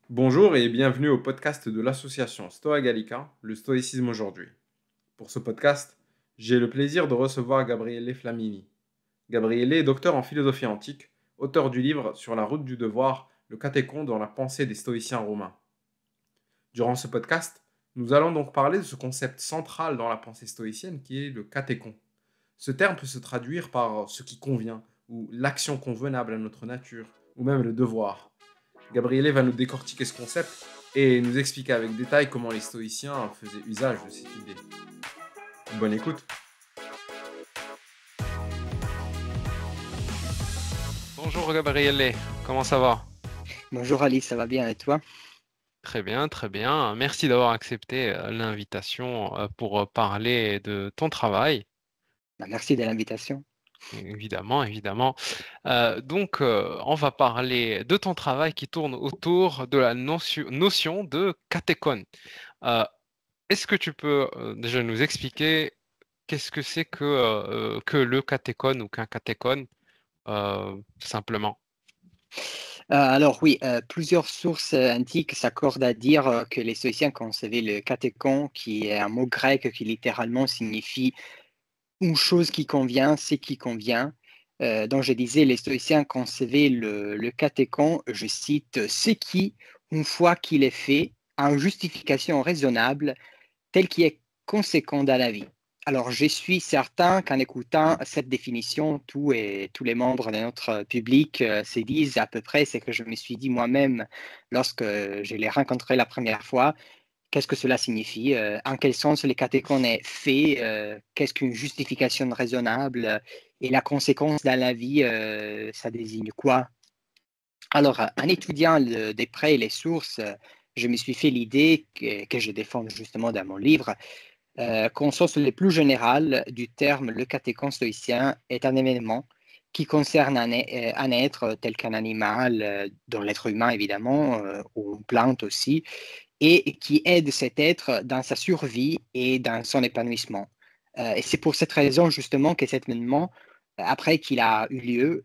Bonjour et bienvenue au podcast de l'association Stoa Gallica, le stoïcisme aujourd'hui. Pour ce podcast, j'ai le plaisir de recevoir Gabriele Flamini. Gabriele est docteur en philosophie antique, auteur du livre Sur la route du devoir, le catéchon dans la pensée des stoïciens romains. Durant ce podcast, nous allons donc parler de ce concept central dans la pensée stoïcienne qui est le catéchon. Ce terme peut se traduire par ce qui convient, ou l'action convenable à notre nature, ou même le devoir. Gabriele va nous décortiquer ce concept et nous expliquer avec détail comment les stoïciens faisaient usage de cette idée. Bonne écoute. Bonjour Gabriele, comment ça va? Bonjour Ali, ça va bien et toi? Très bien, très bien. Merci d'avoir accepté l'invitation pour parler de ton travail. Merci de l'invitation. Évidemment, évidemment. On va parler de ton travail qui tourne autour de la notion de catéchone. Euh, Est-ce que tu peux déjà nous expliquer qu'est-ce que c'est que le catéchone ou qu'un catéchone, simplement? Alors oui, plusieurs sources antiques s'accordent à dire que les Stoïciens concevaient le catéchon, qui est un mot grec qui littéralement signifie une chose qui convient, c'est qui convient. Donc je disais, les Stoïciens concevaient le catéchon, je cite, ce qui, une fois qu'il est fait, a une justification raisonnable tel qui est conséquent dans la vie. Alors, je suis certain qu'en écoutant cette définition, tous les membres de notre public se disent à peu près ce que je me suis dit moi-même lorsque je l'ai rencontré la première fois. Qu'est-ce que cela signifie? En quel sens le catéchon est fait? Qu'est-ce qu'une justification raisonnable? Et la conséquence dans la vie, ça désigne quoi? Alors, en étudiant de près les sources, je me suis fait l'idée que je défends justement dans mon livre qu'en sens le plus général du terme, le catéchon stoïcien est un événement qui concerne un être tel qu'un animal, dont l'être humain évidemment, ou une plante aussi, et qui aide cet être dans sa survie et dans son épanouissement. Et c'est pour cette raison justement que cet événement, après qu'il a eu lieu,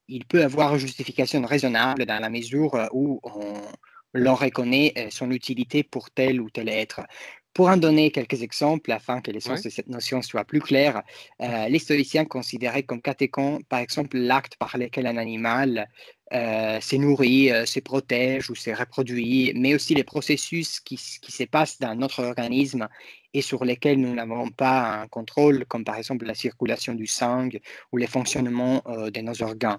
il peut avoir une justification raisonnable dans la mesure où l'on reconnaît son utilité pour tel ou tel être. Pour en donner quelques exemples, afin que l'essence Oui. de cette notion soit plus claire, les stoïciens considéraient comme catéchon, par exemple, l'acte par lequel un animal se nourrit, se protège ou se reproduit, mais aussi les processus qui se passent dans notre organisme et sur lesquels nous n'avons pas un contrôle, comme par exemple la circulation du sang ou le fonctionnement de nos organes.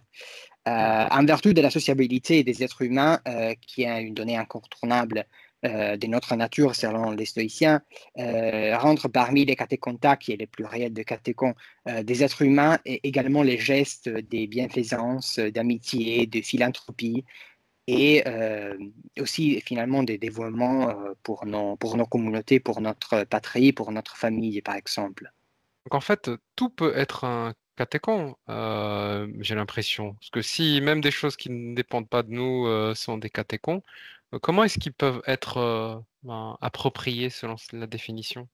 En vertu de la sociabilité des êtres humains, qui est une donnée incontournable de notre nature selon les stoïciens, rentre parmi les catéchonta, qui est le pluriel de catéchon, des êtres humains et également les gestes des bienfaisances, d'amitié, de philanthropie et aussi finalement des dévouements pour nos communautés, pour notre patrie, pour notre famille par exemple. Donc en fait, tout peut être un catéchon, j'ai l'impression. Parce que si même des choses qui ne dépendent pas de nous sont des catéchons, comment est-ce qu'ils peuvent être appropriés selon la définition?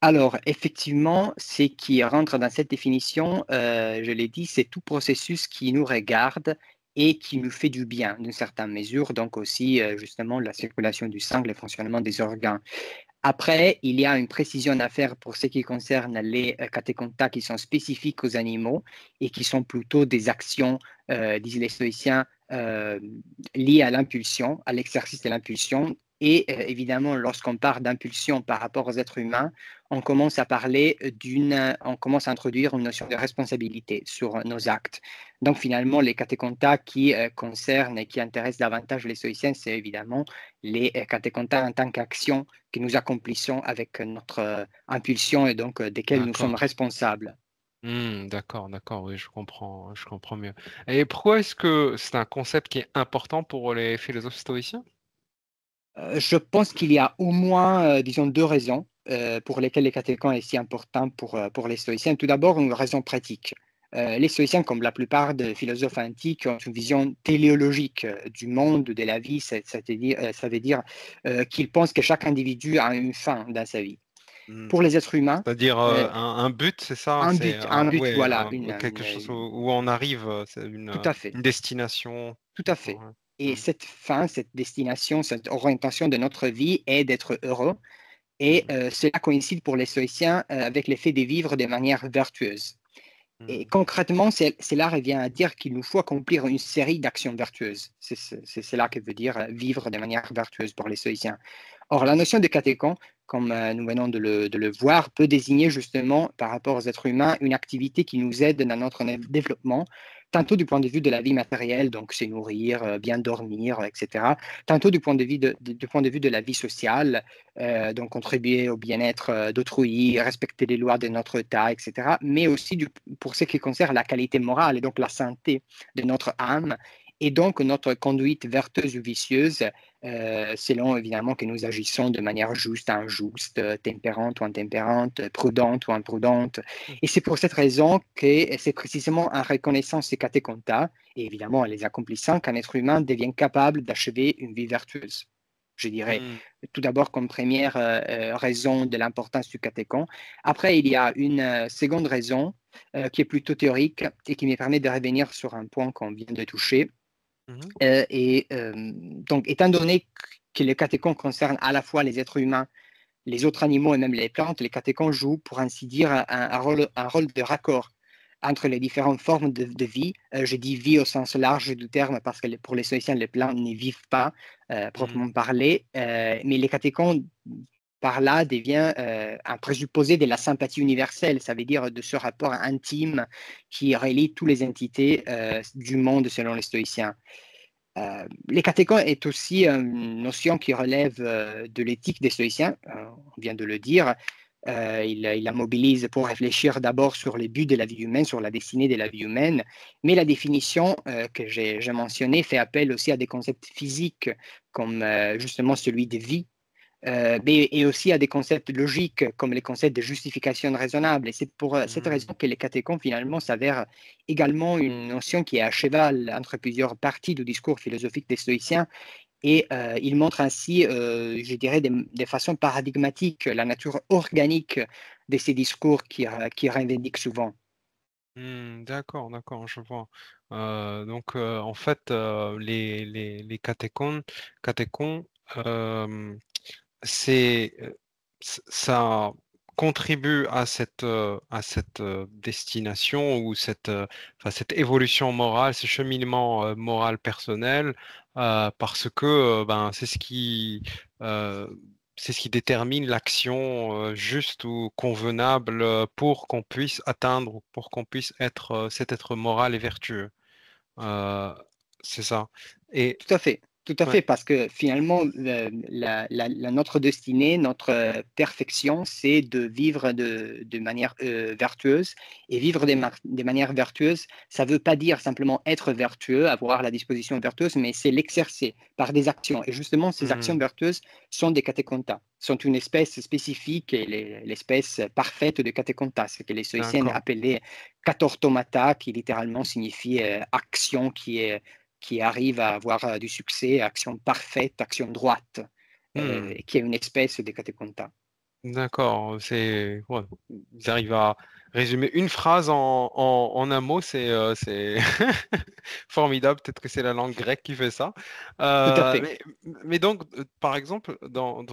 Alors, effectivement, ce qui rentre dans cette définition, je l'ai dit, c'est tout processus qui nous regarde et qui nous fait du bien, d'une certaine mesure, donc aussi justement la circulation du sang, le fonctionnement des organes. Après, il y a une précision à faire pour ce qui concerne les catéchontacts qui sont spécifiques aux animaux et qui sont plutôt des actions, disent les stoïciens, liées à l'impulsion, à l'exercice de l'impulsion. Et évidemment, lorsqu'on parle d'impulsion par rapport aux êtres humains, on commence à introduire une notion de responsabilité sur nos actes. Donc finalement, les catéchontacts qui concernent et qui intéressent davantage les stoïciens, c'est évidemment les catéchontacts en tant qu'action que nous accomplissons avec notre impulsion et donc desquels nous sommes D'accord. responsables. D'accord, d'accord, oui, je comprends mieux. Et pourquoi est-ce que c'est un concept qui est important pour les philosophes stoïciens? Je pense qu'il y a au moins, disons, deux raisons pour lesquelles les catéchons est si important pour les stoïciens. Tout d'abord, une raison pratique. Les stoïciens, comme la plupart des philosophes antiques, ont une vision téléologique du monde, de la vie. Ça veut dire qu'ils pensent que chaque individu a une fin dans sa vie. Hmm. Pour les êtres humains, C'est-à-dire euh, un but, c'est ça? C'est un but, ouais, voilà, quelque chose où on arrive, c'est tout à fait. une destination. Tout à D'accord, fait. ouais. Et Mm. cette fin, cette destination, cette orientation de notre vie est d'être heureux. Et Mm. cela coïncide pour les stoïciens avec l'effet de vivre de manière vertueuse. Et Mm. concrètement, cela revient à dire qu'il nous faut accomplir une série d'actions vertueuses. C'est cela que veut dire vivre de manière vertueuse pour les stoïciens. Or, la notion de catéchon, comme nous venons de le voir, peut désigner justement, par rapport aux êtres humains, une activité qui nous aide dans notre développement, tantôt du point de vue de la vie matérielle, donc se nourrir, bien dormir, etc., tantôt du point de vue du point de vue de la vie sociale, donc contribuer au bien-être d'autrui, respecter les lois de notre État, etc., mais aussi pour ce qui concerne la qualité morale et donc la santé de notre âme et donc notre conduite vertueuse ou vicieuse, selon évidemment que nous agissons de manière juste, injuste, tempérante ou intempérante, prudente ou imprudente. Et c'est pour cette raison que c'est précisément en reconnaissant ces catécontas, et évidemment en les accomplissant, qu'un être humain devient capable d'achever une vie vertueuse. Je dirais Mm. tout d'abord comme première raison de l'importance du catéchon. Après, il y a une seconde raison qui est plutôt théorique et qui me permet de revenir sur un point qu'on vient de toucher. Mhm. Donc, étant donné que les catéchons concernent à la fois les êtres humains, les autres animaux et même les plantes, les catéchons jouent, pour ainsi dire, un rôle de raccord entre les différentes formes de vie. Je dis vie au sens large du terme parce que pour les stoïciens, les plantes ne vivent pas Mm. proprement parlé, mais les catéchons, par là, devient un présupposé de la sympathie universelle, ça veut dire de ce rapport intime qui relie toutes les entités du monde selon les stoïciens. Les catéchons est aussi une notion qui relève de l'éthique des stoïciens, on vient de le dire. Il la mobilise pour réfléchir d'abord sur les buts de la vie humaine, sur la destinée de la vie humaine, mais la définition que j'ai mentionnée fait appel aussi à des concepts physiques comme justement celui de vie, et aussi à des concepts logiques comme les concepts de justification raisonnable. Et c'est pour cette Mm. raison que les catéchons finalement s'avèrent également une notion qui est à cheval entre plusieurs parties du discours philosophique des stoïciens. Et il montre ainsi, je dirais, de façon paradigmatique la nature organique de ces discours qui revendiquent souvent. D'accord, d'accord, je vois. Donc, en fait, les catéchons, euh, ça contribue à cette destination ou enfin, cette évolution morale, ce cheminement moral personnel, parce que ben, euh, c'est ce qui détermine l'action juste ou convenable pour qu'on puisse atteindre, pour qu'on puisse être cet être moral et vertueux. Euh, c'est ça. Et Tout à ouais. fait, parce que finalement, notre destinée, notre perfection, c'est de vivre de manière vertueuse. Et vivre de manière vertueuse, ça ne veut pas dire simplement être vertueux, avoir la disposition vertueuse, mais c'est l'exercer par des actions. Et justement, ces actions Hmm, vertueuses sont des catéchontas, sont une espèce spécifique, et l'espèce parfaite de catéchontas, ce que les stoïciens d'accord. appelaient katortomata, qui littéralement signifie action qui arrive à avoir du succès, action parfaite, action droite, Hmm. qui est une espèce de cateconta. D'accord, ouais, ils arrivent à résumer une phrase en un mot, c'est formidable. Peut-être que c'est la langue grecque qui fait ça. Tout à Euh, fait. mais, mais donc, par exemple, dans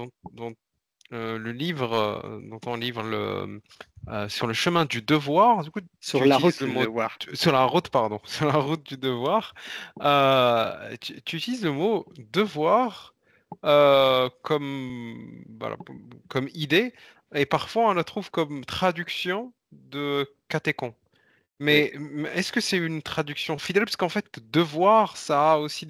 le livre, dans ton livre, sur le chemin du devoir, du coup, tu Sur la utilises route le de mot devoir. sur la route, pardon, sur la route du devoir, tu utilises le mot devoir voilà, comme idée, et parfois on la trouve comme traduction de catéchon. Oui. Mais est-ce que c'est une traduction fidèle? Parce qu'en fait, devoir, ça a aussi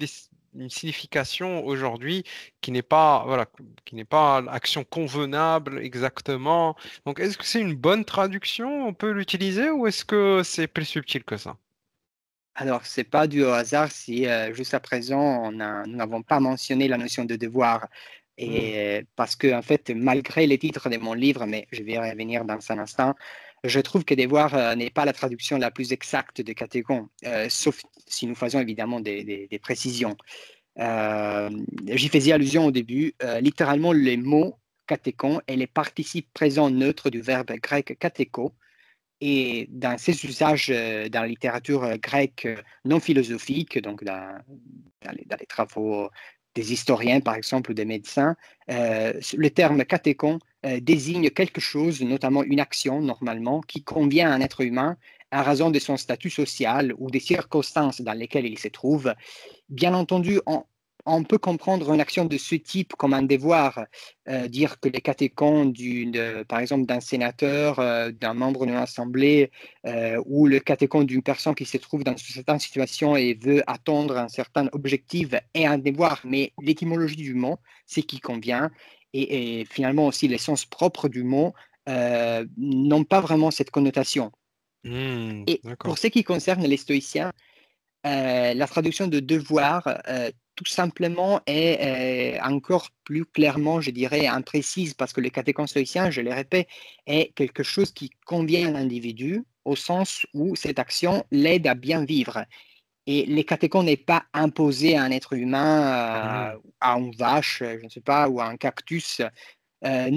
une signification aujourd'hui qui n'est pas, voilà, qui n'est pas l'action convenable exactement. Donc, est-ce que c'est une bonne traduction? On peut l'utiliser ou est-ce que c'est plus subtil que ça? Alors, c'est pas du hasard si jusqu'à présent, nous n'avons pas mentionné la notion de devoir. Hmm. Et parce que, en fait, malgré les titres de mon livre, mais je vais y revenir dans un instant, je trouve que devoir n'est pas la traduction la plus exacte de catégon, sauf si nous faisons évidemment des précisions. Euh, J'y faisais allusion au début. Littéralement, les mots catéchon et les participes présents neutres du verbe grec katécho Et dans ces usages dans la littérature grecque non philosophique, donc dans les travaux des historiens, par exemple, ou des médecins, le terme catéchon désigne quelque chose, notamment une action, normalement, qui convient à un être humain à raison de son statut social ou des circonstances dans lesquelles il se trouve. Bien entendu, on peut comprendre une action de ce type comme un devoir, dire que les catéchons, par exemple, d'un sénateur, d'un membre d'une assemblée, ou le catéchon d'une personne qui se trouve dans une certaine situation et veut atteindre un certain objectif est un devoir, mais l'étymologie du mot, c'est qui convient, et finalement aussi les sens propres du mot n'ont pas vraiment cette connotation. Et pour D'accord. ce qui concerne les stoïciens, la traduction de devoir, tout simplement, est encore plus clairement, je dirais, imprécise, parce que le catéchon stoïcien, je le répète, est quelque chose qui convient à l'individu, au sens où cette action l'aide à bien vivre. Et les catéchons n'est pas imposé à un être humain, Mhm. à une vache, je ne sais pas, ou à un cactus,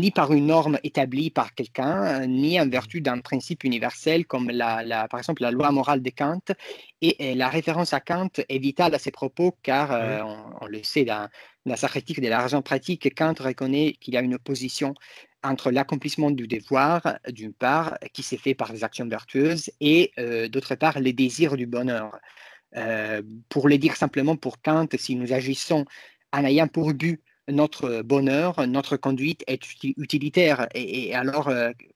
ni par une norme établie par quelqu'un, ni en vertu d'un principe universel comme par exemple la loi morale de Kant. Et la référence à Kant est vitale à ces propos car Mhm. on le sait dans sa critique de la raison pratique, Kant reconnaît qu'il y a une opposition entre l'accomplissement du devoir, d'une part, qui s'est fait par des actions vertueuses, et d'autre part, les désirs du bonheur. Pour le dire simplement, pour Kant, si nous agissons en ayant pour but notre bonheur, notre conduite est utilitaire, et alors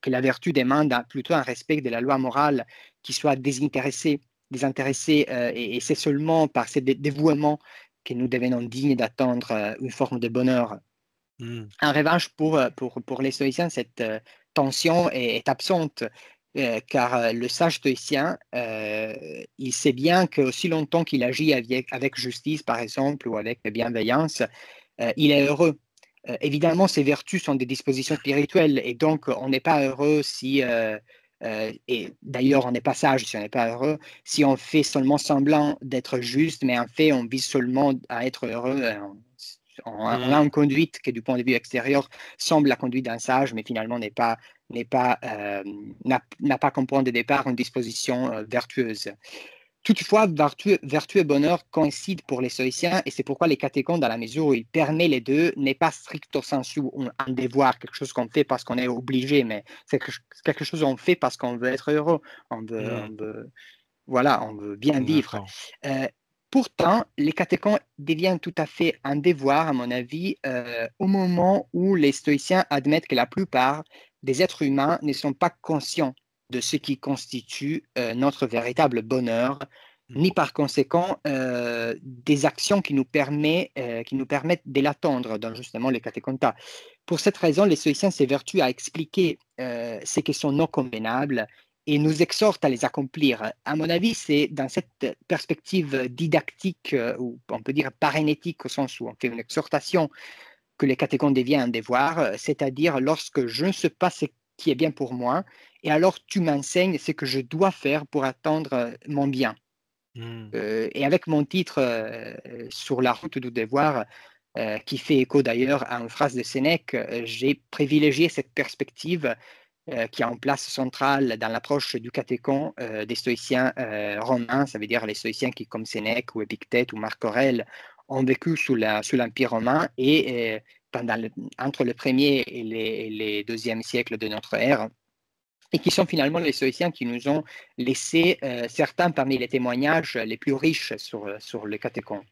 que la vertu demande plutôt un respect de la loi morale qui soit désintéressé, et c'est seulement par ce dévouement que nous devenons dignes d'attendre une forme de bonheur. Mhm. En revanche, pour les stoïciens, cette tension est absente, car le sage stoïcien, il sait bien que aussi longtemps qu'il agit avec justice, par exemple, ou avec bienveillance, il est heureux. Évidemment, ces vertus sont des dispositions spirituelles, et donc on n'est pas heureux si, et d'ailleurs on n'est pas sage si on n'est pas heureux, si on fait seulement semblant d'être juste, mais en fait on vise seulement à être heureux. On a Mhm. une conduite qui, du point de vue extérieur, semble la conduite d'un sage, mais finalement n'a pas comme point de départ une disposition vertueuse. Toutefois, vertu et bonheur coïncident pour les stoïciens, et c'est pourquoi les catéchons, dans la mesure où ils permettent les deux, n'est pas stricto sensu un devoir, quelque chose qu'on fait parce qu'on est obligé, mais c'est quelque chose qu'on fait parce qu'on veut être heureux, Mhm. voilà, on veut bien vivre. D'accord. Euh, Pourtant, les catéchons deviennent tout à fait un devoir, à mon avis, au moment où les stoïciens admettent que la plupart des êtres humains ne sont pas conscients de ce qui constitue notre véritable bonheur, Mhm. ni par conséquent des actions qui nous permettent de l'attendre dans justement les catéchontas. Pour cette raison, les stoïciens s'évertuent à expliquer ces questions non convenables et nous exhorte à les accomplir. À mon avis, c'est dans cette perspective didactique, ou on peut dire parénétique, au sens où on fait une exhortation, que les catéchons deviennent un devoir, c'est-à-dire lorsque je ne sais pas ce qui est bien pour moi, et alors tu m'enseignes ce que je dois faire pour attendre mon bien. Mhm. Et avec mon titre sur la route du devoir, qui fait écho d'ailleurs à une phrase de Sénèque, j'ai privilégié cette perspective qui est en place centrale dans l'approche du catéchon des stoïciens romains, ça veut dire les stoïciens qui, comme Sénèque ou Épictète ou Marc Aurèle, ont vécu sous l'Empire romain, et entre le premier et les deuxième siècles de notre ère, et qui sont finalement les stoïciens qui nous ont laissé certains parmi les témoignages les plus riches sur le catéchon.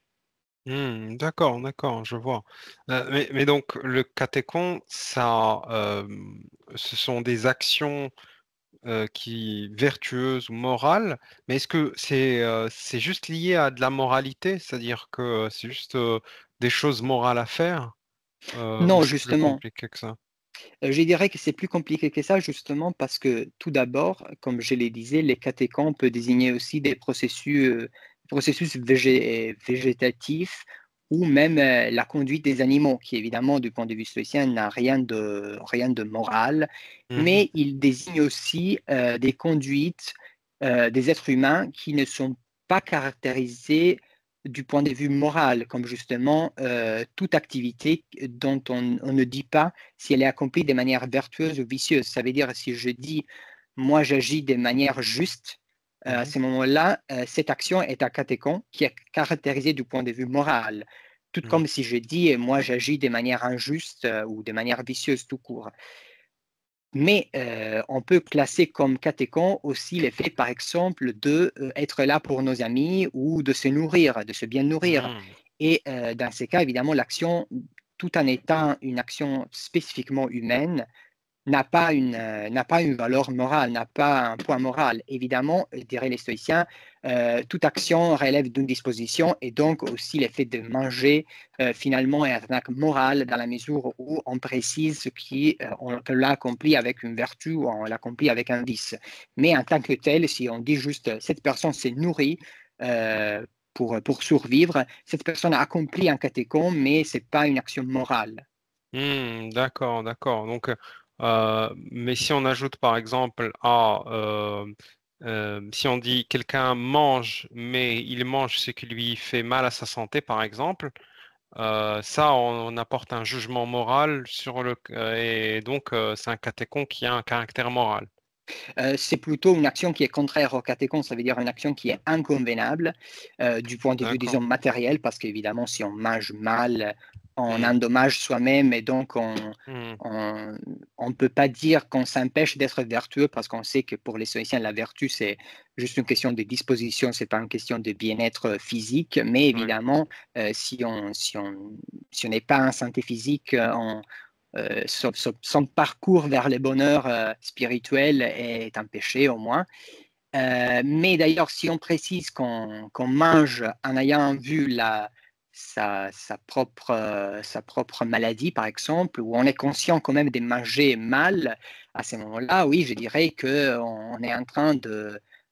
D'accord, d'accord, je vois. Mais donc, le catéchon, ce sont des actions qui vertueuses ou morales, mais est-ce que c'est juste lié à de la moralité, c'est-à-dire que c'est juste des choses morales à faire, ou Non, c'est plus justement, compliqué que ça? je dirais que c'est plus compliqué que ça, justement, parce que tout d'abord, comme je le disais, les catéchons peuvent désigner aussi des processus végétatifs, ou même la conduite des animaux, qui évidemment, du point de vue stoïcien, n'a rien de moral, Mhm. mais il désigne aussi des conduites des êtres humains qui ne sont pas caractérisées du point de vue moral, comme justement toute activité dont on ne dit pas si elle est accomplie de manière vertueuse ou vicieuse. Ça veut dire, si je dis moi j'agis de manière juste, à ce moment-là, cette action est un catéchon qui est caractérisé du point de vue moral. Tout comme si je dis, moi j'agis de manière injuste ou de manière vicieuse tout court. Mais on peut classer comme catéchon aussi le fait, par exemple, de être là pour nos amis ou de se nourrir, de se bien nourrir. Et dans ces cas, évidemment, l'action, tout en étant une action spécifiquement humaine, n'a pas une valeur morale, n'a pas un poids moral. Évidemment, diraient les stoïciens, toute action relève d'une disposition et donc aussi le fait de manger finalement est un acte moral dans la mesure où on précise qu'on l'a accompli avec une vertu ou on l'accomplit avec un vice. Mais en tant que tel, si on dit juste cette personne s'est nourrie, pour survivre, cette personne a accompli un catéchon, mais ce n'est pas une action morale. D'accord, d'accord. Donc, mais si on ajoute par exemple si on dit quelqu'un mange, mais il mange ce qui lui fait mal à sa santé, par exemple, ça, on apporte un jugement moral sur et donc c'est un catéchon qui a un caractère moral. C'est plutôt une action qui est contraire au catéchon, ça veut dire une action qui est inconvénable du point de vue, D'accord. disons, matériel, parce qu'évidemment, si on mange mal, on Hmm, endommage soi-même et donc hmm, on ne peut pas dire qu'on s'empêche d'être vertueux parce qu'on sait que pour les stoïciens, la vertu, c'est juste une question de disposition, c'est pas une question de bien-être physique, mais ouais. évidemment, si on n'est pas en santé physique, son parcours vers le bonheur spirituel est un péché au moins. Mais d'ailleurs, si on précise qu'on mange en ayant vu sa propre maladie, par exemple, ou on est conscient quand même de manger mal, à ce moment-là, oui, je dirais qu'on est en train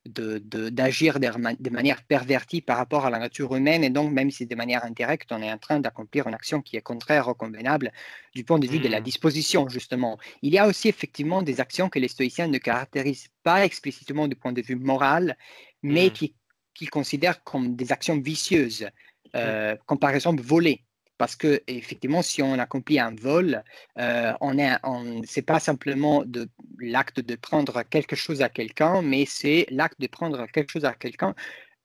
d'agir de manière pervertie par rapport à la nature humaine, et donc même si de manière indirecte, on est en train d'accomplir une action qui est contraire au convenable du point de vue de la Hmm, disposition, justement. Il y a aussi effectivement des actions que les stoïciens ne caractérisent pas explicitement du point de vue moral, mais hmm, qu'ils considèrent comme des actions vicieuses, hmm, comme par exemple voler. Parce que effectivement, si on accomplit un vol, c'est pas simplement l'acte de prendre quelque chose à quelqu'un, mais c'est l'acte de prendre quelque chose à quelqu'un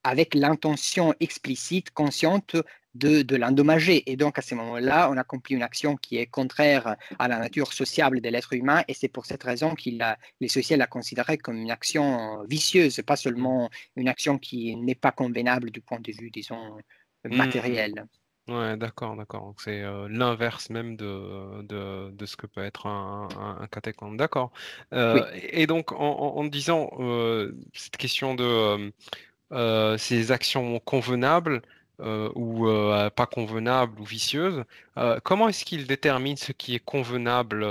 avec l'intention explicite, consciente de l'endommager. Et donc, à ce moment-là, on accomplit une action qui est contraire à la nature sociable de l'être humain. Et c'est pour cette raison les sociétés la considéraient comme une action vicieuse, pas hmm, seulement une action qui n'est pas convenable du point de vue, disons, hmm. matériel. Ouais, d'accord, d'accord. Donc c'est l'inverse même de ce que peut être un catéchon. D'accord. Oui. Et donc en disant cette question de ces actions convenables ou pas convenables ou vicieuses, comment est-ce qu'il détermine ce qui est convenable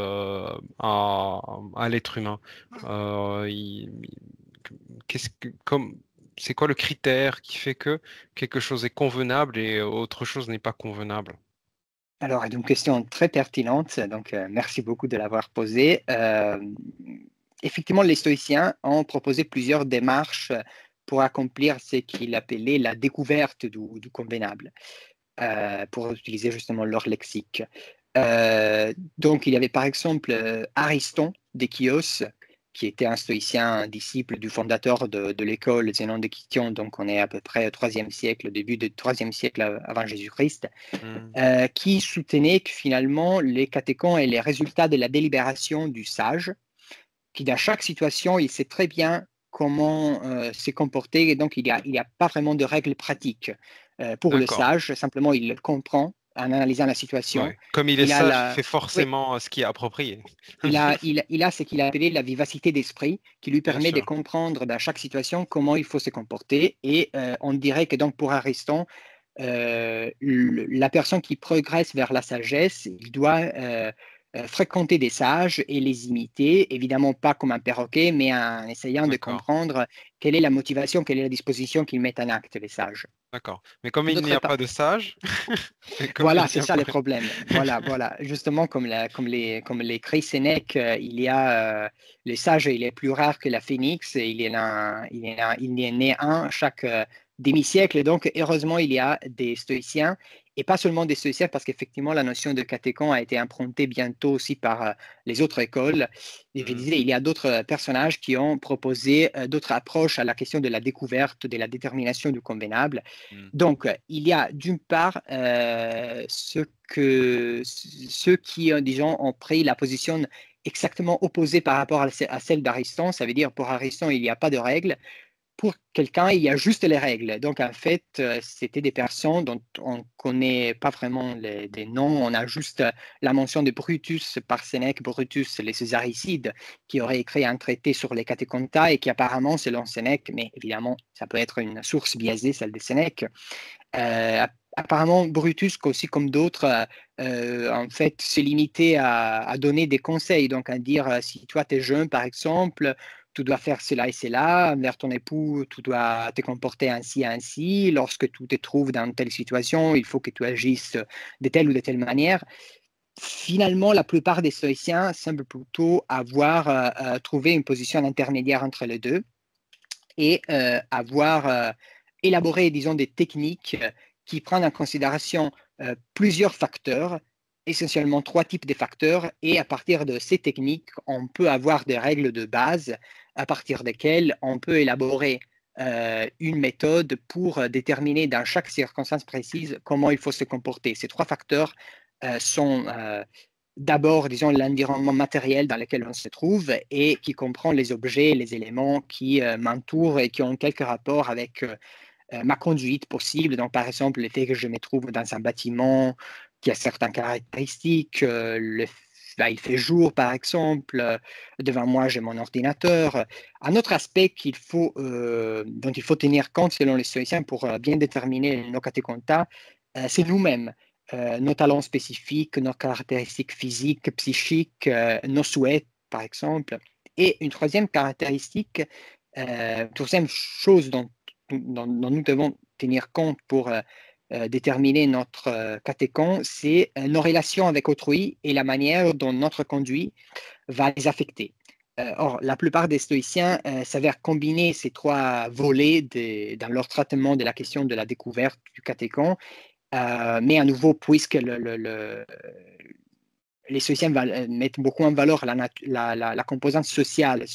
à l'être humain? Euh, il- c'est quoi le critère qui fait que quelque chose est convenable et autre chose n'est pas convenable? Alors, c'est une question très pertinente, donc merci beaucoup de l'avoir posée. Effectivement, les stoïciens ont proposé plusieurs démarches pour accomplir ce qu'ils appelaient la découverte du convenable, pour utiliser justement leur lexique. Donc, il y avait par exemple Ariston de Chios, qui était un stoïcien, un disciple du fondateur de l'école Zénon de Kition, donc on est à peu près au IIIe siècle, début du IIIe siècle avant Jésus-Christ, Hmm, qui soutenait que finalement les catéchons est les résultats de la délibération du sage, qui dans chaque situation, il sait très bien comment se comporter, et donc il y a pas vraiment de règles pratiques pour le d'accord. sage, simplement il comprend en analysant la situation. Ouais. Comme il est Il a sage, il fait oui, forcément ce qui est approprié. il a ce qu'il a appelé la vivacité d'esprit, qui lui Bien permet de sûr. comprendre dans chaque situation comment il faut se comporter. Et on dirait que donc pour Ariston, la personne qui progresse vers la sagesse, il doit fréquenter des sages et les imiter, évidemment pas comme un perroquet, mais en essayant de D'accord. comprendre quelle est la motivation, quelle est la disposition qu'ils mettent en acte, les sages. D'accord. Mais comme il n'y D'autre a part, pas de sage, et comme il voilà, n'y c'est a ça pas. le problème. Voilà, voilà. Justement, comme l'écrit Sénèque, il y a le sage, il est plus rare que la phénix. Il y en est né un chaque demi-siècle. Et donc, heureusement, il y a des stoïciens. et pas seulement des stoïciens, parce qu'effectivement, la notion de catéchon a été improntée bientôt aussi par les autres écoles. Et je disais, il y a d'autres personnages qui ont proposé d'autres approches à la question de la découverte, de la détermination du convenable. Donc, il y a d'une part ceux qui, disons, ont pris la position exactement opposée par rapport à celle d'Ariston. Ça veut dire, pour Ariston, il n'y a pas de règles. Pour quelqu'un, il y a juste les règles. Donc, en fait, c'était des personnes dont on ne connaît pas vraiment des noms. On a juste la mention de Brutus par Sénèque, Brutus, les Césaricides, qui aurait écrit un traité sur les catéchontas et qui apparemment, selon Sénèque, mais évidemment, ça peut être une source biaisée, celle de Sénèque, apparemment, Brutus, aussi comme d'autres, en fait, se limitait à donner des conseils, donc à dire si toi, tu es jeune, par exemple, tu dois faire cela et cela, envers ton époux, tu dois te comporter ainsi et ainsi, lorsque tu te trouves dans telle situation, il faut que tu agisses de telle ou de telle manière. Finalement, la plupart des stoïciens semblent plutôt avoir trouvé une position intermédiaire entre les deux et avoir élaboré, disons, des techniques qui prennent en considération plusieurs facteurs, essentiellement 3 types de facteurs, et à partir de ces techniques, on peut avoir des règles de base à partir desquelles on peut élaborer une méthode pour déterminer dans chaque circonstance précise comment il faut se comporter. Ces 3 facteurs sont d'abord, disons, l'environnement matériel dans lequel on se trouve et qui comprend les objets, les éléments qui m'entourent et qui ont quelque rapport avec ma conduite possible. Donc, par exemple, le fait que je me trouve dans un bâtiment qui a certaines caractéristiques, il fait jour, par exemple, devant moi, j'ai mon ordinateur. Un autre aspect dont il faut tenir compte, selon les stoïciens, pour bien déterminer nos catéchontas, c'est nous-mêmes. Nos talents spécifiques, nos caractéristiques physiques, psychiques, nos souhaits, par exemple. Et une troisième caractéristique, troisième chose dont nous devons tenir compte pour déterminer notre catéchon, c'est nos relations avec autrui et la manière dont notre conduite va les affecter. Or, la plupart des stoïciens s'avèrent combiner ces 3 volets dans leur traitement de la question de la découverte du catéchon. Mais à nouveau, puisque les stoïciens mettent beaucoup en valeur la composante sociable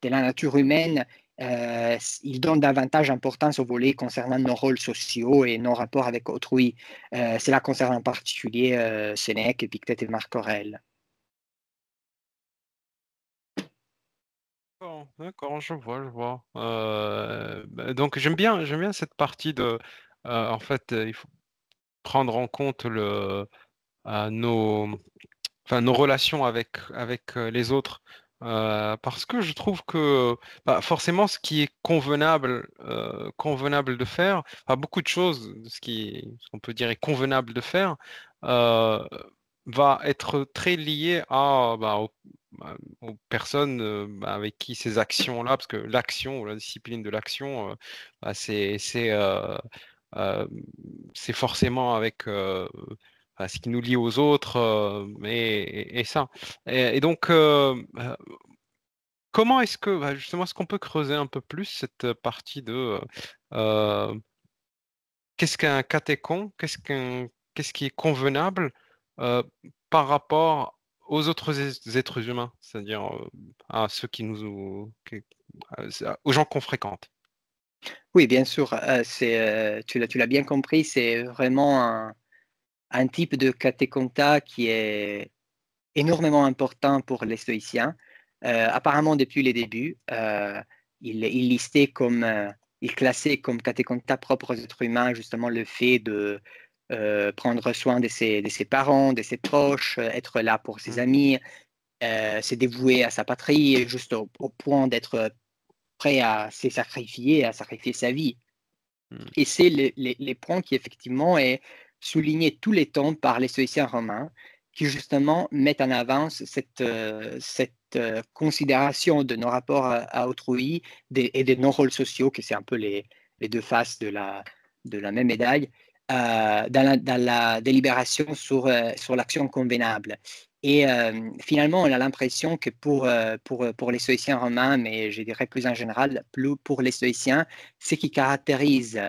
de la nature humaine, ils donnent davantage d'importance au volet concernant nos rôles sociaux et nos rapports avec autrui. Cela concerne en particulier Sénèque, Épictète et Marc Aurèle. D'accord, je vois. Donc j'aime bien cette partie de, en fait, il faut prendre en compte nos, enfin, nos relations avec les autres, parce que je trouve que forcément ce qui est convenable de faire, enfin, beaucoup de choses, ce qu'on peut dire est convenable de faire, euh, va être très lié aux personnes avec qui ces actions-là, parce que l'action ou la discipline de l'action, euh, c'est forcément avec ce qui nous lie aux autres, et ça. Et donc, comment est-ce que, justement, est-ce qu'on peut creuser un peu plus cette partie de euh, qu'est-ce qu'un catéchon, qu'est-ce qui est convenable euh, par rapport aux autres êtres humains, c'est-à-dire à ceux aux gens qu'on fréquente. Oui, bien sûr, tu l'as bien compris, c'est vraiment un type de catéchonta qui est énormément important pour les stoïciens. Apparemment, depuis les débuts, il classait comme catéchonta propre aux êtres humains justement le fait de prendre soin de ses parents, de ses proches, être là pour ses amis, se dévouer à sa patrie, juste au point d'être prêt à se sacrifier, à sacrifier sa vie. Mm. Et c'est les points qui effectivement est souligné tous les temps par les stoïciens romains, qui justement mettent en avant cette considération de nos rapports à autrui et de nos rôles sociaux, que c'est un peu les 2 faces de la même médaille, dans la délibération sur l'action convenable. Et finalement, on a l'impression que pour les stoïciens romains, mais je dirais plus en général, plus pour les stoïciens, ce qui caractérise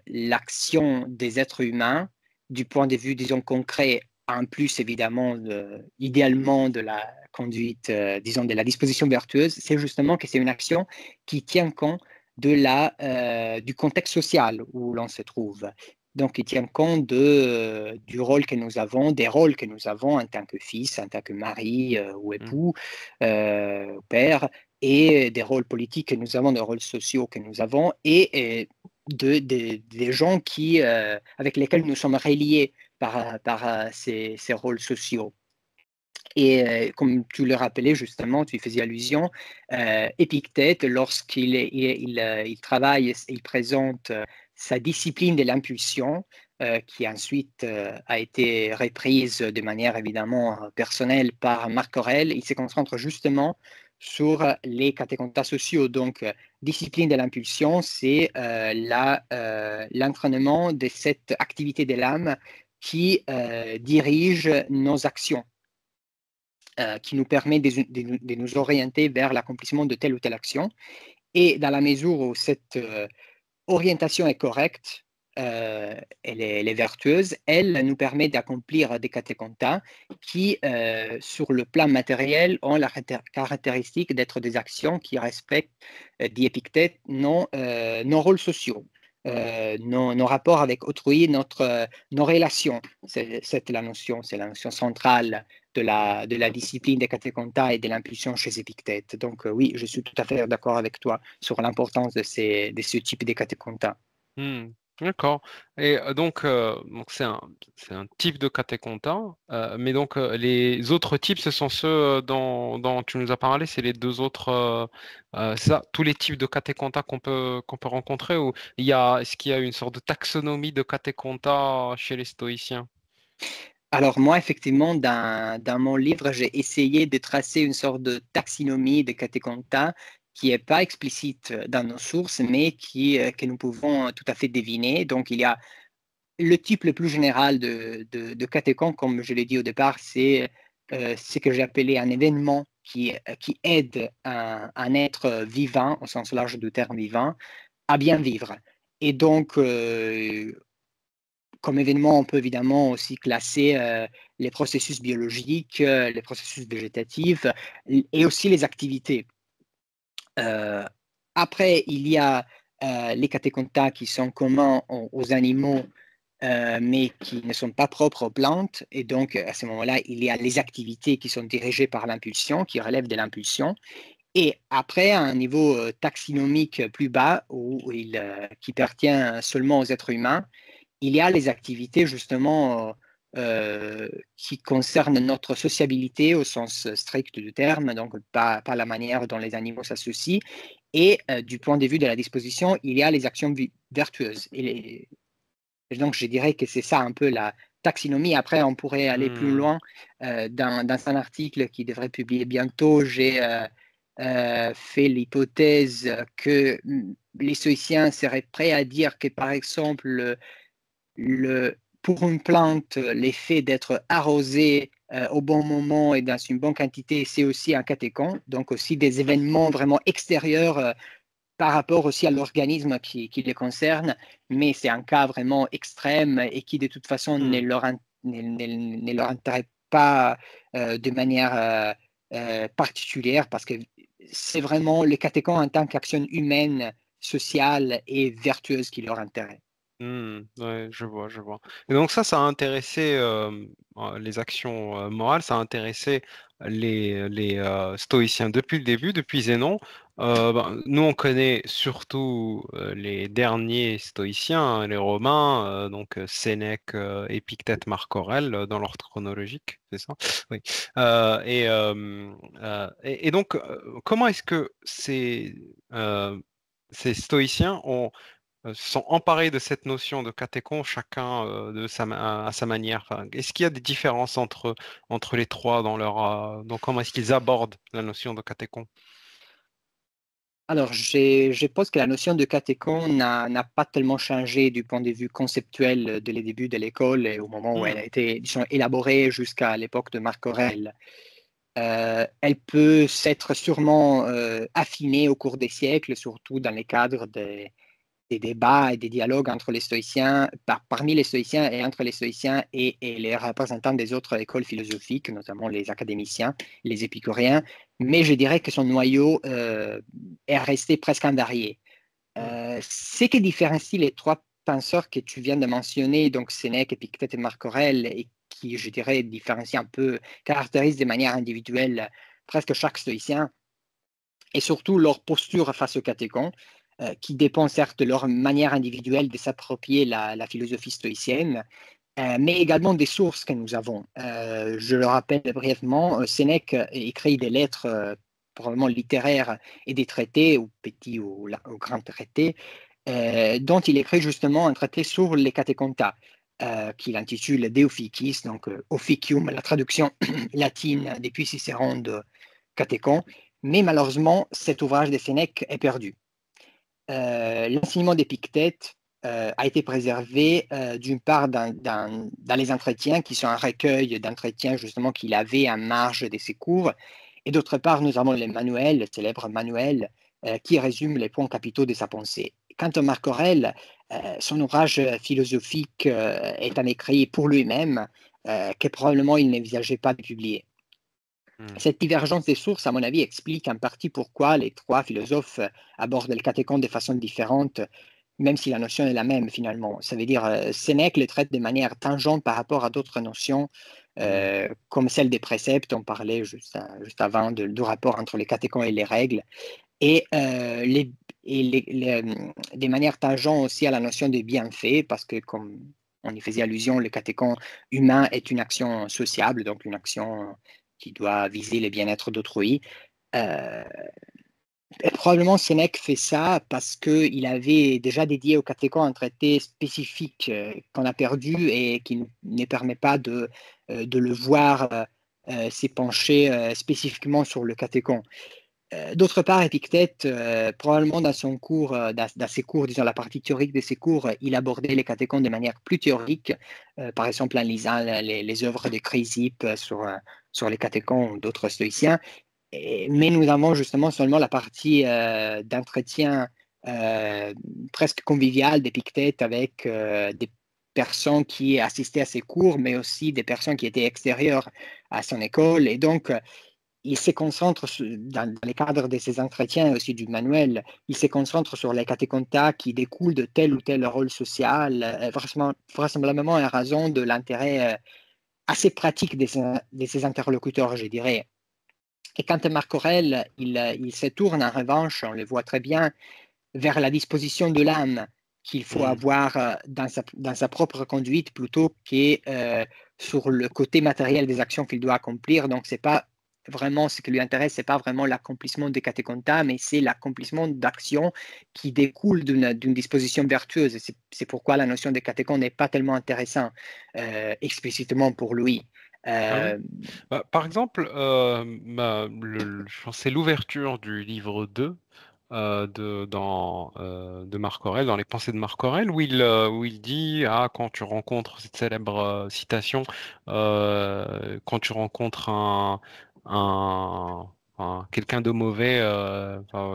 l'action des êtres humains du point de vue, disons, concret, en plus, évidemment, idéalement, de la conduite, disons, de la disposition vertueuse, c'est justement que c'est une action qui tient compte du contexte social où l'on se trouve. Donc, il tient compte du rôle que nous avons, des rôles que nous avons en tant que fils, en tant que mari ou époux, père, et des rôles politiques que nous avons, des rôles sociaux que nous avons, et des gens avec lesquels nous sommes reliés par ces rôles sociaux. Et comme tu le rappelais justement, tu faisais allusion, Épictète, lorsqu'il travaille, il présente sa discipline de l'impulsion, qui ensuite a été reprise de manière évidemment personnelle par Marc Aurèle. Il se concentre justement sur les catéchontas sociaux. Donc, discipline de l'impulsion, c'est l'entraînement de cette activité de l'âme qui dirige nos actions. Qui nous permet de nous orienter vers l'accomplissement de telle ou telle action. Et dans la mesure où cette orientation est correcte, elle est vertueuse, elle nous permet d'accomplir des catéchontas qui, sur le plan matériel, ont la caractéristique d'être des actions qui respectent, dit Épictète, nos rôles sociaux. Nos rapports avec autrui, nos relations. C'est la notion centrale de la discipline des catéchontas et de l'impulsion chez Épictète. Donc oui, je suis tout à fait d'accord avec toi sur l'importance de ce type de catéchontas. D'accord. Et donc c'est un type de catéchonta, mais donc les autres types, ce sont ceux dont tu nous as parlé, c'est les deux autres, tous les types de catéchonta qu'on peut rencontrer, ou est-ce qu'il y a une sorte de taxonomie de catéchonta chez les stoïciens? Alors moi, effectivement, dans mon livre, j'ai essayé de tracer une sorte de taxinomie de catéchontas qui n'est pas explicite dans nos sources, mais que nous pouvons tout à fait deviner. Donc, il y a le type le plus général de catéchon, comme je l'ai dit au départ, c'est ce que j'ai appelé un événement qui aide un être vivant, au sens large du terme vivant, à bien vivre. Et donc, comme événement, on peut évidemment aussi classer les processus biologiques, les processus végétatifs et aussi les activités. Après, il y a les catéchontas qui sont communs aux animaux, mais qui ne sont pas propres aux plantes. Et donc, à ce moment-là, il y a les activités qui sont dirigées par l'impulsion, qui relèvent de l'impulsion. Et après, à un niveau taxinomique plus bas, qui pertient seulement aux êtres humains, il y a les activités justement qui concernent notre sociabilité au sens strict du terme, donc pas la manière dont les animaux s'associent. Et du point de vue de la disposition, il y a les actions vertueuses. Et donc, je dirais que c'est ça un peu la taxinomie. Après, on pourrait aller plus loin. Dans un article qui devrait publier bientôt, j'ai fait l'hypothèse que les stoïciens seraient prêts à dire que, par exemple, pour une plante, l'effet d'être arrosé au bon moment et dans une bonne quantité, c'est aussi un catéchon, donc aussi des événements vraiment extérieurs par rapport aussi à l'organisme qui les concerne, mais c'est un cas vraiment extrême et qui de toute façon ne leur intéresse pas de manière particulière, parce que c'est vraiment le catéchon en tant qu'action humaine, sociale et vertueuse qui leur intéresse. Ouais, je vois, je vois. Et donc ça a intéressé les actions morales, ça a intéressé les stoïciens depuis le début, depuis Zénon. Nous, on connaît surtout les derniers stoïciens, hein, les Romains, donc Sénèque, Épictète, Marc Aurèle, dans l'ordre chronologique, c'est ça? Oui. Et donc, comment est-ce que ces stoïciens se sont emparés de cette notion de catéchon, chacun à sa manière. Enfin, est-ce qu'il y a des différences entre les trois dans comment est-ce qu'ils abordent la notion de catéchon? Alors, je pense que la notion de catéchon n'a pas tellement changé du point de vue conceptuel dès les débuts de l'école et au moment où elle a été, disons, élaborée jusqu'à l'époque de Marc Aurèle. Elle peut s'être sûrement affinée au cours des siècles, surtout dans les cadres débats et des dialogues entre les stoïciens, parmi les stoïciens et entre les stoïciens et les représentants des autres écoles philosophiques, notamment les académiciens, les épicuriens, mais je dirais que son noyau est resté presque invarié. Ce qui différencie les trois penseurs que tu viens de mentionner, donc Sénèque, Épictète et Marc Aurèle, et qui, je dirais, différencient un peu, caractérisent de manière individuelle presque chaque stoïcien, et surtout leur posture face au catéchon, qui dépend certes de leur manière individuelle de s'approprier la philosophie stoïcienne, mais également des sources que nous avons. Je le rappelle brièvement, Sénèque écrit des lettres probablement littéraires et des traités, ou petits ou grands traités, dont il écrit justement un traité sur les catéchonta, qu'il intitule De Officiis, donc Officium, la traduction latine depuis Cicéron de catéchon. Mais malheureusement, cet ouvrage de Sénèque est perdu. L'enseignement d'Épictète a été préservé d'une part dans les entretiens, qui sont un recueil d'entretiens justement qu'il avait en marge de ses cours, et d'autre part, nous avons les manuels, le célèbre manuel, qui résume les points capitaux de sa pensée. Quant à Marc Aurèle, son ouvrage philosophique est un écrit pour lui-même, que probablement il n'envisageait pas de publier. Cette divergence des sources, à mon avis, explique en partie pourquoi les trois philosophes abordent le catéchon de façon différente, même si la notion est la même finalement. Ça veut dire Sénèque le traite de manière tangente par rapport à d'autres notions, comme celle des préceptes, on parlait juste avant du rapport entre les catéchons et les règles, et des manières tangentes aussi à la notion de bienfait, parce que comme on y faisait allusion, le catéchon humain est une action sociable, donc une action qui doit viser le bien-être d'autrui. Et probablement Sénèque fait ça parce qu'il avait déjà dédié au catéchon un traité spécifique qu'on a perdu et qui ne permet pas de le voir s'épancher spécifiquement sur le catéchon. D'autre part, Épictète, probablement dans son cours, dans ses cours, disons la partie théorique de ses cours, il abordait les catéchons de manière plus théorique, par exemple en lisant les œuvres de Chrysippe sur les catéchons ou d'autres stoïciens. Mais nous avons justement seulement la partie d'entretien presque convivial d'Épictète avec des personnes qui assistaient à ses cours, mais aussi des personnes qui étaient extérieures à son école. Et donc, il se concentre, dans les cadres de ses entretiens et aussi du manuel, il se concentre sur les catéchonta qui découlent de tel ou tel rôle social, vraisemblablement en raison de l'intérêt assez pratique de ses interlocuteurs, je dirais. Et quant à Marc Aurèle, il se tourne en revanche, on le voit très bien, vers la disposition de l'âme qu'il faut avoir dans sa propre conduite plutôt que sur le côté matériel des actions qu'il doit accomplir. Donc, c'est pas vraiment ce qui lui intéresse, c'est pas vraiment l'accomplissement des catéchonta, mais c'est l'accomplissement d'actions qui découlent d'une disposition vertueuse. C'est pourquoi la notion de catéchon n'est pas tellement intéressante explicitement pour lui. Ah oui. Par exemple, je pense que c'est l'ouverture du livre 2 de Marc Aurèle, dans les pensées de Marc Aurèle, où il dit, quand tu rencontres cette célèbre citation, quand tu rencontres un, quelqu'un de mauvais,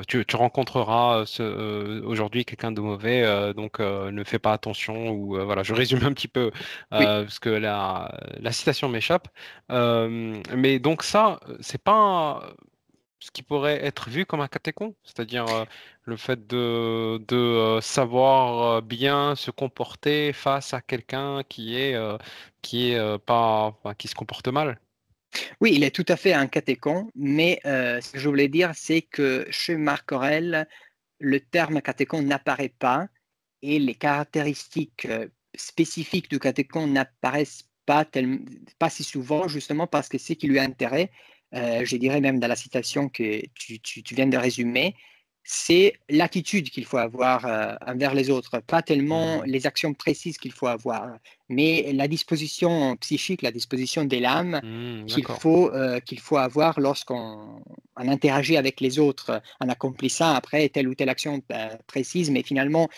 tu rencontreras aujourd'hui quelqu'un de mauvais, donc ne fais pas attention, ou voilà, je résume un petit peu, Oui. parce que la citation m'échappe. Mais donc ça, c'est pas ce qui pourrait être vu comme un catéchon, c'est-à-dire le fait de savoir bien se comporter face à quelqu'un qui est pas, enfin, qui se comporte mal. Oui, il est tout à fait un catéchon, mais ce que je voulais dire, c'est que chez Marc Aurèle, le terme catéchon n'apparaît pas et les caractéristiques spécifiques du catéchon n'apparaissent pas si souvent, justement parce que ce qui lui a intérêt, je dirais même dans la citation que tu viens de résumer, c'est l'attitude qu'il faut avoir envers les autres, pas tellement les actions précises qu'il faut avoir, mais la disposition psychique, la disposition de l'âme D'accord. qu'il faut avoir lorsqu'on interagit avec les autres, en accomplissant après telle ou telle action précise, mais finalement,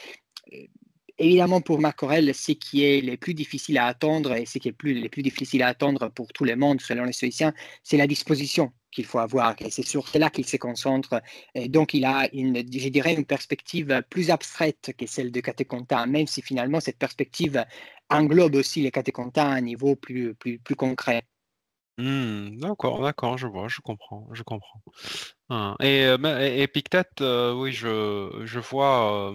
évidemment, pour Marc Aurèle, ce qui est le plus difficile à attendre et ce qui est le plus difficile à attendre pour tout le monde, selon les stoïciens, c'est la disposition qu'il faut avoir. Et c'est sur cela qu'il se concentre. Et donc, il a, je dirais, une perspective plus abstraite que celle de Catécontin, même si finalement, cette perspective englobe aussi les Catécontins à un niveau plus concret. D'accord, je vois, je comprends. Et Épictète, oui, je vois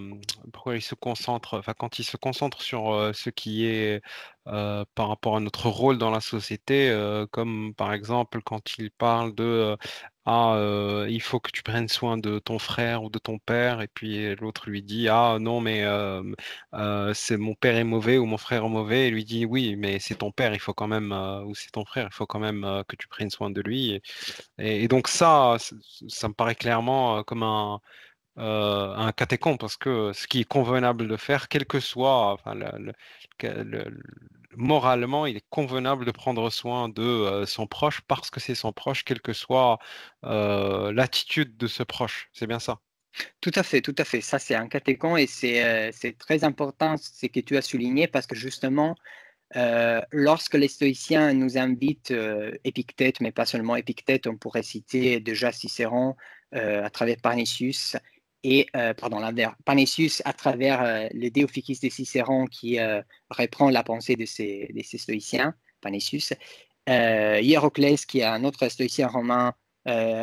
pourquoi il se concentre, enfin, quand il se concentre sur ce qui est par rapport à notre rôle dans la société, comme par exemple quand il parle de il faut que tu prennes soin de ton frère ou de ton père, et puis l'autre lui dit, ah non, mais c'est mon père est mauvais ou mon frère est mauvais, et lui dit, oui, mais c'est ton père, il faut quand même, ou c'est ton frère, il faut quand même que tu prennes soin de lui. Et donc ça me paraît clairement comme un catéchon, parce que ce qui est convenable de faire, quel que soit, enfin, moralement, il est convenable de prendre soin de son proche parce que c'est son proche, quelle que soit l'attitude de ce proche. C'est bien ça. Tout à fait, tout à fait. Ça, c'est un catéchon et c'est très important ce que tu as souligné parce que justement, lorsque les stoïciens nous invitent, Épictète, mais pas seulement Épictète, on pourrait citer déjà Cicéron à travers Parnesius, pardon, l'inverse, Parnesius à travers le De Officiis de Cicéron qui reprend la pensée de ces stoïciens, Parnesius, Hiéroclès qui est un autre stoïcien romain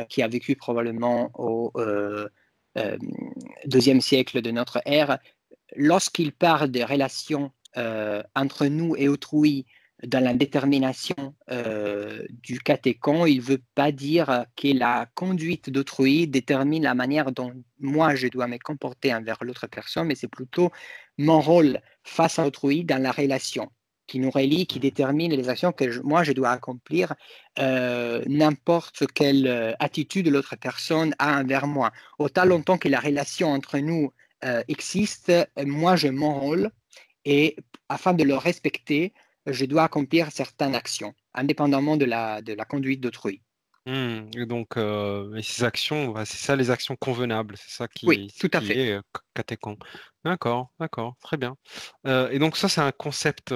qui a vécu probablement au deuxième siècle de notre ère, lorsqu'il parle des relations entre nous et autrui dans la détermination du catéchon, il ne veut pas dire que la conduite d'autrui détermine la manière dont moi je dois me comporter envers l'autre personne, mais c'est plutôt mon rôle face à autrui dans la relation qui nous relie, qui détermine les actions que moi je dois accomplir, n'importe quelle attitude l'autre personne a envers moi. Autant longtemps que la relation entre nous existe, moi j'ai mon rôle et afin de le respecter, je dois accomplir certaines actions, indépendamment de la conduite d'autrui. Et donc, et ces actions, c'est ça les actions convenables, c'est ça Oui, tout à qui fait. est catéchon. D'accord, très bien. Et donc ça, c'est un concept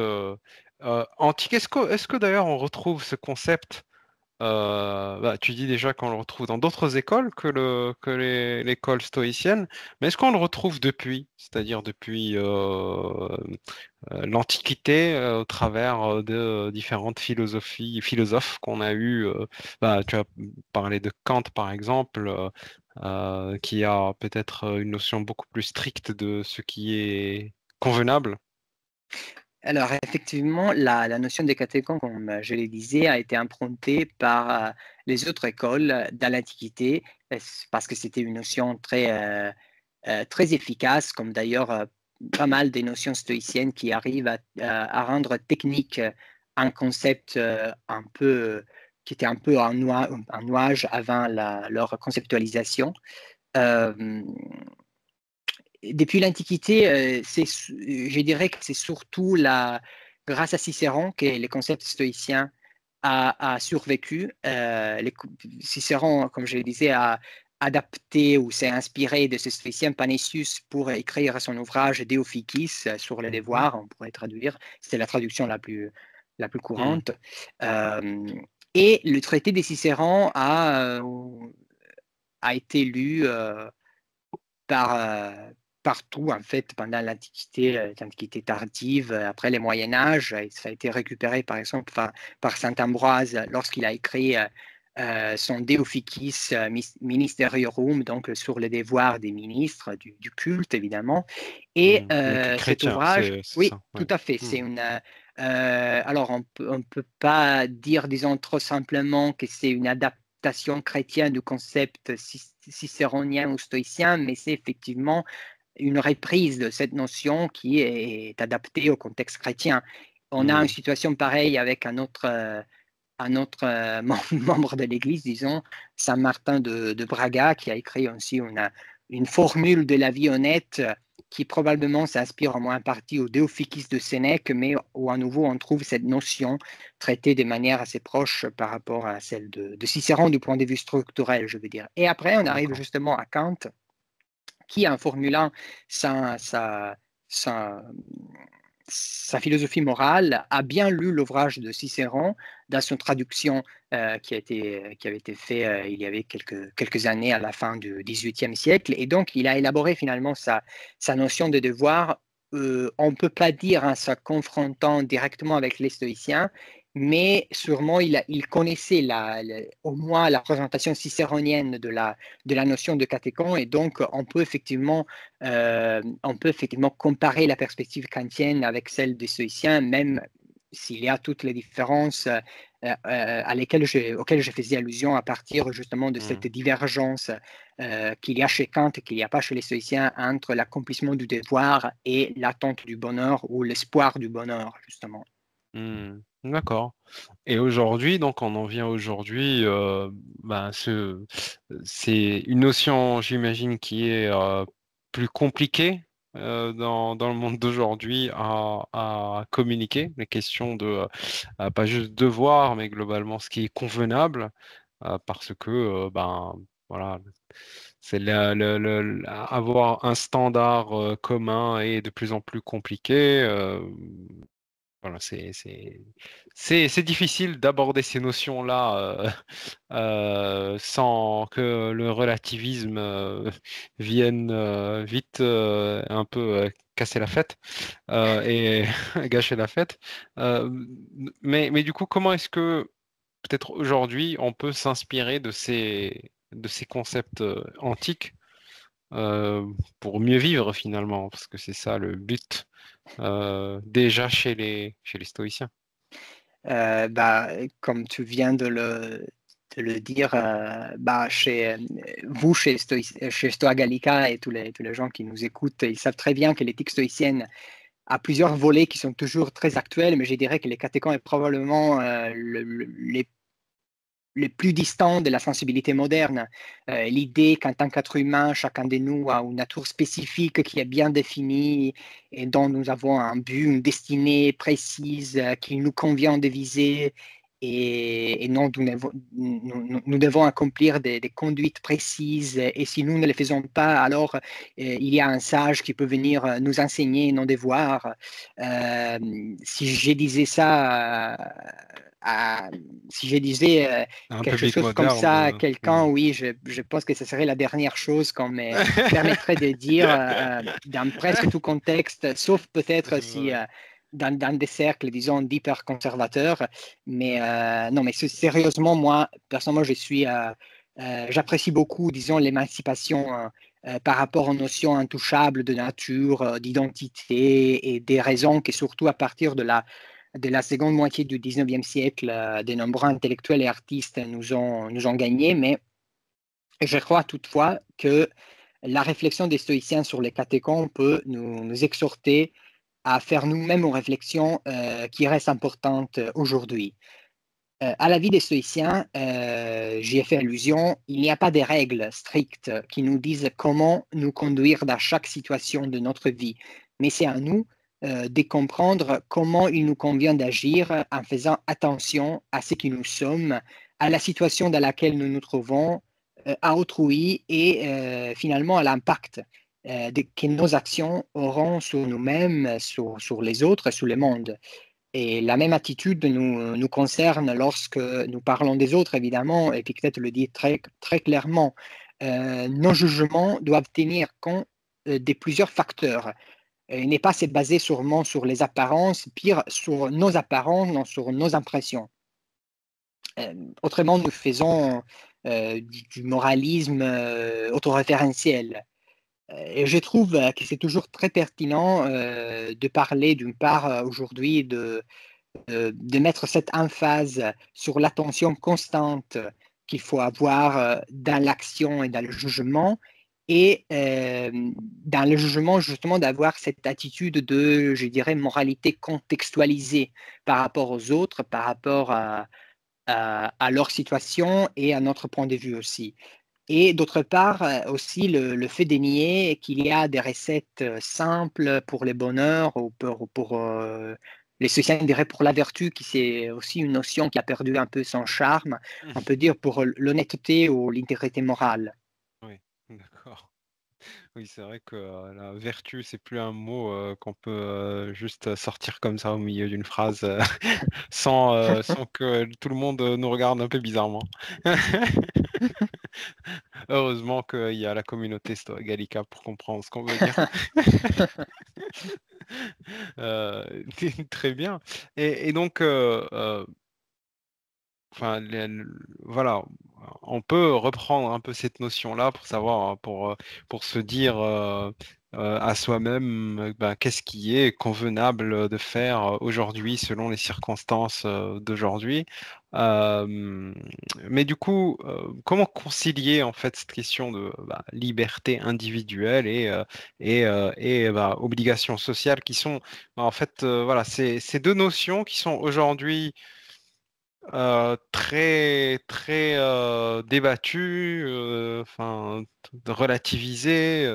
antique. Est-ce que d'ailleurs on retrouve ce concept tu dis déjà qu'on le retrouve dans d'autres écoles que l'école stoïcienne, mais est-ce qu'on le retrouve depuis, c'est-à-dire depuis l'Antiquité, au travers de différentes philosophes qu'on a eu, tu as parlé de Kant par exemple, qui a peut-être une notion beaucoup plus stricte de ce qui est convenable. Alors, effectivement, la notion de catéchon, comme je le disais, a été empruntée par les autres écoles dans l'Antiquité, parce que c'était une notion très efficace, comme d'ailleurs pas mal des notions stoïciennes qui arrivent à rendre technique un concept qui était un peu un nuage avant leur conceptualisation. Euh, Depuis l'Antiquité, je dirais que c'est surtout grâce à Cicéron que les concepts stoïciens a survécu. Cicéron, comme je le disais, a adapté ou s'est inspiré de ce stoïcien Panessius pour écrire son ouvrage De Officiis sur les Mhm. devoirs, on pourrait traduire. C'est la traduction la plus Mhm. courante. Et le traité de Cicéron a été lu par, partout, en fait, pendant l'Antiquité tardive, après le Moyen Âge. Et ça a été récupéré, par exemple, par Saint Ambroise lorsqu'il a écrit son De Officiis Ministeriorum, donc sur le devoir des ministres, du culte, évidemment. Et Donc cet chrétien, ouvrage, c'est oui, ça. tout Ouais. à fait, c'est Mhm. une... alors, on peut pas dire, disons, trop simplement que c'est une adaptation chrétienne du concept cicéronien ou stoïcien, mais c'est effectivement une reprise de cette notion qui est adaptée au contexte chrétien. On a une Mhm. situation pareille avec un autre membre de l'Église, disons, Saint Martin de Braga, qui a écrit aussi une formule de la vie honnête qui probablement s'inspire en moins partie au De Officiis de Sénèque, mais où à nouveau on trouve cette notion traitée de manière assez proche par rapport à celle de Cicéron du point de vue structurel, je veux dire. Et après, on arrive D'accord. justement à Kant, qui en formulant sa sa philosophie morale, a bien lu l'ouvrage de Cicéron dans son traduction qui avait été fait il y avait quelques années à la fin du XVIIIe siècle. Et donc, il a élaboré finalement sa notion de devoir. On ne peut pas dire en se confrontant directement avec les stoïciens, mais sûrement il connaissait au moins la présentation cicéronienne de la notion de catéchon, et donc on peut effectivement comparer la perspective kantienne avec celle des stoïciens, même s'il y a toutes les différences auxquelles je faisais allusion à partir justement de cette divergence qu'il y a chez Kant et qu'il n'y a pas chez les stoïciens entre l'accomplissement du devoir et l'attente du bonheur ou l'espoir du bonheur, justement. D'accord. Et aujourd'hui, donc on en vient aujourd'hui, c'est une notion, j'imagine, qui est plus compliquée dans le monde d'aujourd'hui à communiquer, les questions de pas juste devoir, mais globalement ce qui est convenable, parce que voilà, c'est avoir un standard commun est de plus en plus compliqué. Voilà, c'est difficile d'aborder ces notions-là sans que le relativisme vienne vite un peu casser la fête et gâcher la fête. Euh, mais du coup, comment est-ce que peut-être aujourd'hui on peut s'inspirer de ces concepts antiques pour mieux vivre finalement, parce que c'est ça le but déjà chez les stoïciens. Comme tu viens de le dire, chez vous, chez Stoa Gallica et tous les gens qui nous écoutent, ils savent très bien que l'éthique stoïcienne a plusieurs volets qui sont toujours très actuels, mais je dirais que les catéchons est probablement les plus distants de la sensibilité moderne. L'idée qu'en tant qu'être humain, chacun de nous a une nature spécifique qui est bien définie et dont nous avons un but, une destinée précise qu'il nous convient de viser. Et non, nous devons accomplir des conduites précises. Et si nous ne les faisons pas, alors il y a un sage qui peut venir nous enseigner nos devoirs. Si je disais ça si je disais Un quelque public chose comme moderne. ça à quelqu'un, oui, je pense que ce serait la dernière chose qu'on me permettrait de dire dans presque tout contexte, sauf peut-être si dans des cercles, disons, d'hyper-conservateurs. Mais non, mais sérieusement, moi, personnellement, j'apprécie beaucoup, disons, l'émancipation par rapport aux notions intouchables de nature, d'identité et des raisons qui, surtout à partir de la seconde moitié du 19e siècle, de nombreux intellectuels et artistes nous ont gagnés, mais je crois toutefois que la réflexion des stoïciens sur les catéchons peut nous exhorter à faire nous-mêmes une réflexion qui reste importante aujourd'hui. À la vie des stoïciens, j'y ai fait allusion, il n'y a pas de règles strictes qui nous disent comment nous conduire dans chaque situation de notre vie, mais c'est à nous de comprendre comment il nous convient d'agir en faisant attention à ce que nous sommes, à la situation dans laquelle nous nous trouvons, à autrui et finalement à l'impact que nos actions auront sur nous-mêmes, sur les autres, sur le monde. Et la même attitude nous concerne lorsque nous parlons des autres, évidemment, et Épictète le dit très, très clairement. Nos jugements doivent tenir compte de plusieurs facteurs et n'est pas se baser sûrement sur les apparences, pire sur nos apparences, non sur nos impressions. Autrement, nous faisons du moralisme autoréférentiel. Et je trouve que c'est toujours très pertinent de parler d'une part aujourd'hui de mettre cette emphase sur l'attention constante qu'il faut avoir dans l'action et dans le jugement, et dans le jugement justement d'avoir cette attitude de, je dirais, moralité contextualisée par rapport aux autres, par rapport à leur situation et à notre point de vue aussi. Et d'autre part, aussi le fait de nier qu'il y a des recettes simples pour le bonheur ou pour les stoïciens diraient pour la vertu, qui c'est aussi une notion qui a perdu un peu son charme, on peut dire pour l'honnêteté ou l'intégrité morale. Oui, d'accord. Oui, c'est vrai que la vertu, c'est plus un mot qu'on peut juste sortir comme ça au milieu d'une phrase sans que tout le monde nous regarde un peu bizarrement. Heureusement qu'il y a la communauté Stoa Gallica pour comprendre ce qu'on veut dire. Euh, Très bien. Et donc, enfin, voilà, on peut reprendre un peu cette notion-là pour savoir, hein, pour se dire à soi-même ben, qu'est-ce qui est convenable de faire aujourd'hui selon les circonstances d'aujourd'hui. Euh, mais du coup, comment concilier en fait cette question de bah, liberté individuelle et bah, obligations sociales qui sont bah, en fait voilà, ces deux notions qui sont aujourd'hui très très débattu, enfin relativisé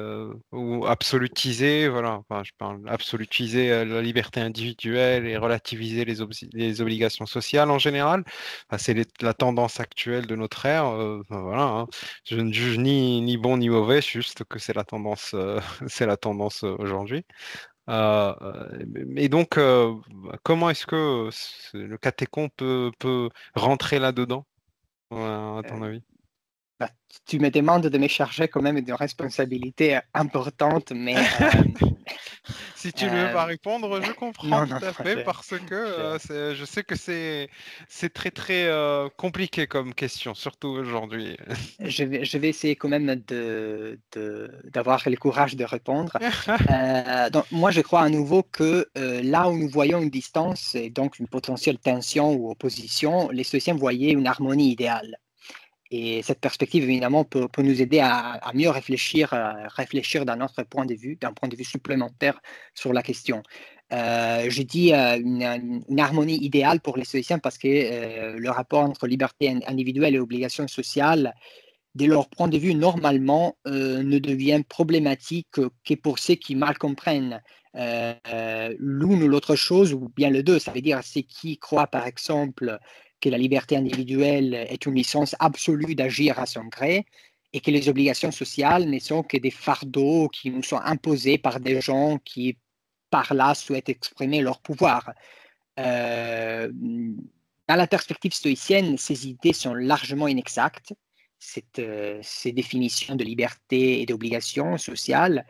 ou absolutisé, voilà. Enfin, je parle absolutiser la liberté individuelle et relativiser les obligations sociales en général. Enfin, c'est la tendance actuelle de notre ère. Enfin, voilà, hein. Je ne juge ni bon ni mauvais, juste que c'est la tendance, c'est la tendance aujourd'hui. Et donc, comment est-ce que le catéchon peut rentrer là-dedans, à ton Euh, avis? Bah, tu me demandes de me charger quand même d'une responsabilité importante, mais Si tu ne veux euh, pas répondre, je comprends non, tout non, à non, fait parce que je- je sais que c'est très très compliqué comme question, surtout aujourd'hui. je vais essayer quand même d'avoir le courage de répondre. Donc, moi, je crois à nouveau que là où nous voyons une distance et donc une potentielle tension ou opposition, les stoïciens voyaient une harmonie idéale. Et cette perspective, évidemment, peut nous aider à mieux réfléchir, réfléchir d'un point de vue supplémentaire sur la question. Je dis une harmonie idéale pour les stoïciens parce que le rapport entre liberté individuelle et obligation sociale, de leur point de vue, normalement, ne devient problématique que pour ceux qui mal comprennent l'une ou l'autre chose, ou bien le deux. Ça veut dire ceux qui croient, par exemple, que la liberté individuelle est une licence absolue d'agir à son gré et que les obligations sociales ne sont que des fardeaux qui nous sont imposés par des gens qui, par là, souhaitent exprimer leur pouvoir. Dans la perspective stoïcienne, ces idées sont largement inexactes. Ces définitions de liberté et d'obligation sociale,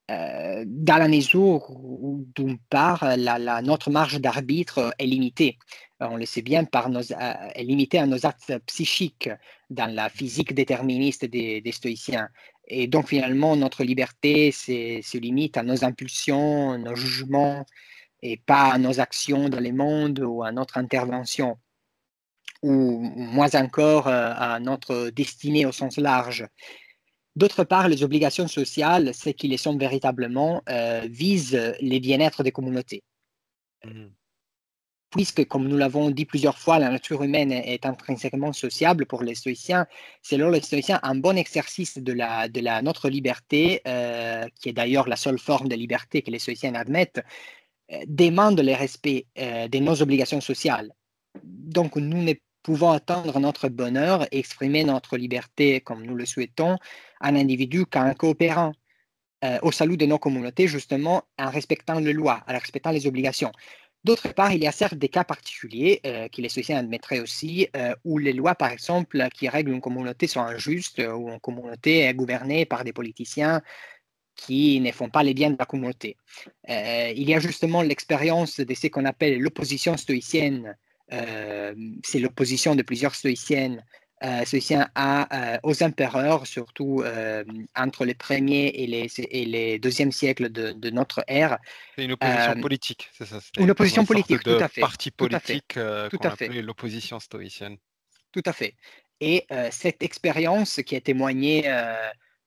dans la mesure où, d'une part, notre marge d'arbitre est limitée. On le sait bien, est limitée à nos actes psychiques dans la physique déterministe des stoïciens. Et donc, finalement, notre liberté se limite à nos impulsions, nos jugements, et pas à nos actions dans le monde ou à notre intervention, ou moins encore à notre destinée au sens large. D'autre part, les obligations sociales, ce qui les sont véritablement, visent les bien-être des communautés. Mhm. Puisque, comme nous l'avons dit plusieurs fois, la nature humaine est intrinsèquement sociable pour les stoïciens, c'est alors les stoïciens un bon exercice notre liberté, qui est d'ailleurs la seule forme de liberté que les stoïciens admettent, demande le respect de nos obligations sociales. Donc, nous ne pouvons atteindre notre bonheur et exprimer notre liberté comme nous le souhaitons en individu qu'en coopérant au salut de nos communautés, justement en respectant les lois, en respectant les obligations. D'autre part, il y a certes des cas particuliers que les stoïciens admettraient aussi, où les lois, par exemple, qui règlent une communauté sont injustes, ou une communauté est gouvernée par des politiciens qui ne font pas les biens de la communauté. Il y a justement l'expérience de ce qu'on appelle l'opposition stoïcienne. C'est l'opposition de plusieurs stoïciens aux empereurs, surtout entre les premiers et les deuxièmes siècles de notre ère. C'est une opposition Euh, politique, c'est ça. une C'était comme opposition une sorte politique, tout de à fait, parti tout à fait, politique tout qu'on à fait, appelait l'opposition stoïcienne. tout à fait. Et cette expérience qui est témoignée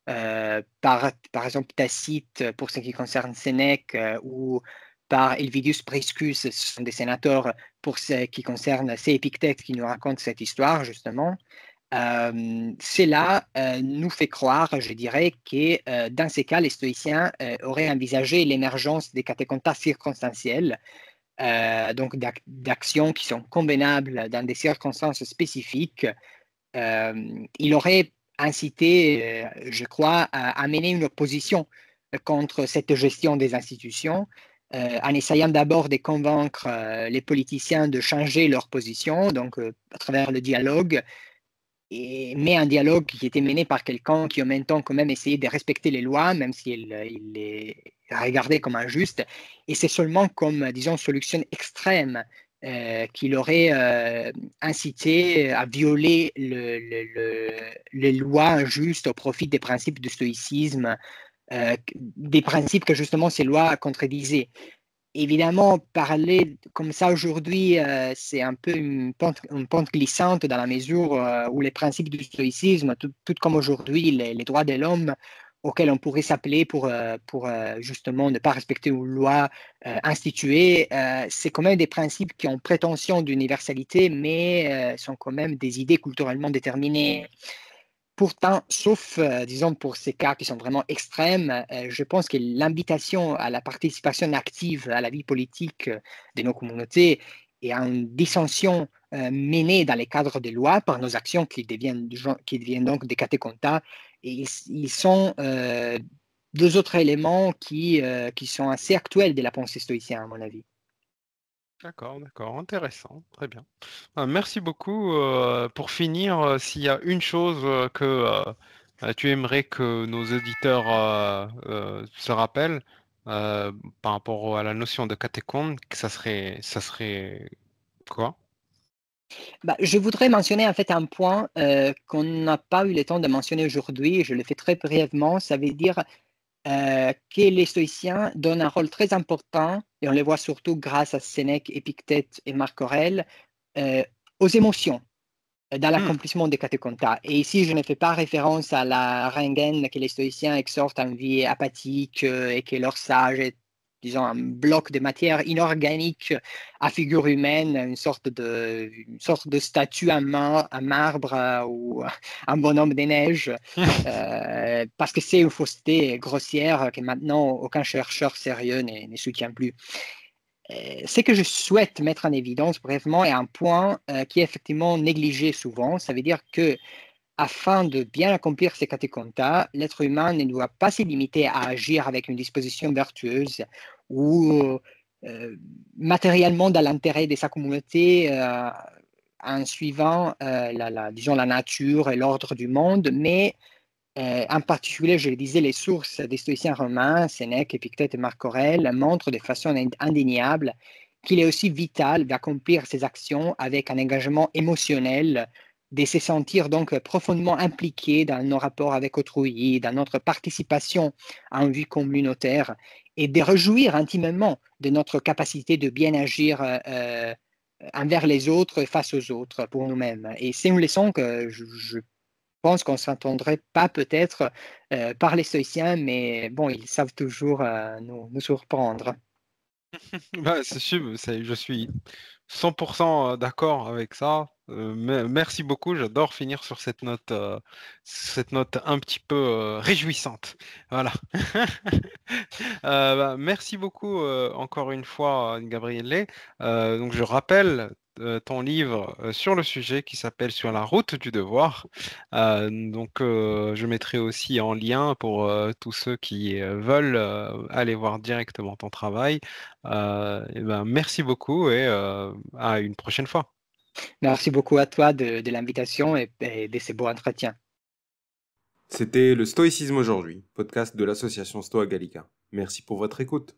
par exemple Tacite pour ce qui concerne Sénèque ou par Helvidius Priscus, ce sont des sénateurs pour ce qui concerne ces Épictètes qui nous racontent cette histoire justement. Cela nous fait croire, je dirais, que dans ces cas, les stoïciens auraient envisagé l'émergence des catéchentas circonstancielles, donc d'actions qui sont convenables dans des circonstances spécifiques. Il aurait incité, je crois, à mener une opposition contre cette gestion des institutions, en essayant d'abord de convaincre les politiciens de changer leur position, donc à travers le dialogue, mais un dialogue qui était mené par quelqu'un qui en même temps quand même essayait de respecter les lois, même s'il il les regardait comme injustes. Et c'est seulement comme, disons, solution extrême qu'il aurait incité à violer les lois injustes au profit des principes du stoïcisme, des principes que justement ces lois contredisaient. Évidemment, parler comme ça aujourd'hui, c'est un peu une pente glissante dans la mesure où les principes du stoïcisme, tout comme aujourd'hui les droits de l'homme auxquels on pourrait s'appeler pour justement ne pas respecter une loi instituée, c'est quand même des principes qui ont prétention d'universalité, mais sont quand même des idées culturellement déterminées. Pourtant, sauf, disons, pour ces cas qui sont vraiment extrêmes, je pense que l'invitation à la participation active à la vie politique de nos communautés et à une dissension menée dans les cadres des lois par nos actions qui deviennent donc des catécontas, et ils sont deux autres éléments qui sont assez actuels de la pensée stoïcienne, à mon avis. D'accord, intéressant, très bien. Merci beaucoup. Pour finir, s'il y a une chose que tu aimerais que nos auditeurs se rappellent par rapport à la notion de catéchumène, que ça serait quoi? Bah, je voudrais mentionner en fait un point qu'on n'a pas eu le temps de mentionner aujourd'hui, et je le fais très brièvement. Ça veut dire que les stoïciens donnent un rôle très important, et on les voit surtout grâce à Sénèque, Épictète et Marc Aurèle, euh, aux émotions dans Hmm. l'accomplissement des catécontas. Et ici, je ne fais pas référence à la rengaine que les stoïciens exhortent à une vie apathique et que leur sage est, disons, un bloc de matière inorganique à figure humaine, une sorte de statue à marbre ou un bonhomme des neiges, parce que c'est une fausseté grossière que maintenant aucun chercheur sérieux ne soutient plus. Ce que je souhaite mettre en évidence brièvement est un point qui est effectivement négligé souvent. Ça veut dire que afin de bien accomplir ces catécontas, l'être humain ne doit pas se limiter à agir avec une disposition vertueuse ou matériellement dans l'intérêt de sa communauté en suivant disons, la nature et l'ordre du monde, mais en particulier, je le disais, les sources des stoïciens romains, Sénèque, Épictète et Marc Aurèle, montrent de façon indéniable qu'il est aussi vital d'accomplir ces actions avec un engagement émotionnel, de se sentir donc profondément impliqué dans nos rapports avec autrui, dans notre participation à une vie communautaire, et de réjouir intimement de notre capacité de bien agir envers les autres, face aux autres, pour nous-mêmes. Et c'est une leçon que je pense qu'on ne s'entendrait pas peut-être par les stoïciens, mais bon, ils savent toujours nous surprendre. Bah, c'est sûr, je suis 100% d'accord avec ça. Merci beaucoup. J'adore finir sur cette note un petit peu réjouissante. Voilà. Bah, merci beaucoup encore une fois, Gabriele. Donc, je rappelle ton livre sur le sujet qui s'appelle Sur la route du devoir. Je mettrai aussi en lien pour tous ceux qui veulent aller voir directement ton travail. Et ben, merci beaucoup et à une prochaine fois. Merci beaucoup à toi de l'invitation et de ces beaux entretiens. C'était le Stoïcisme aujourd'hui, podcast de l'association Stoa Gallica. Merci pour votre écoute.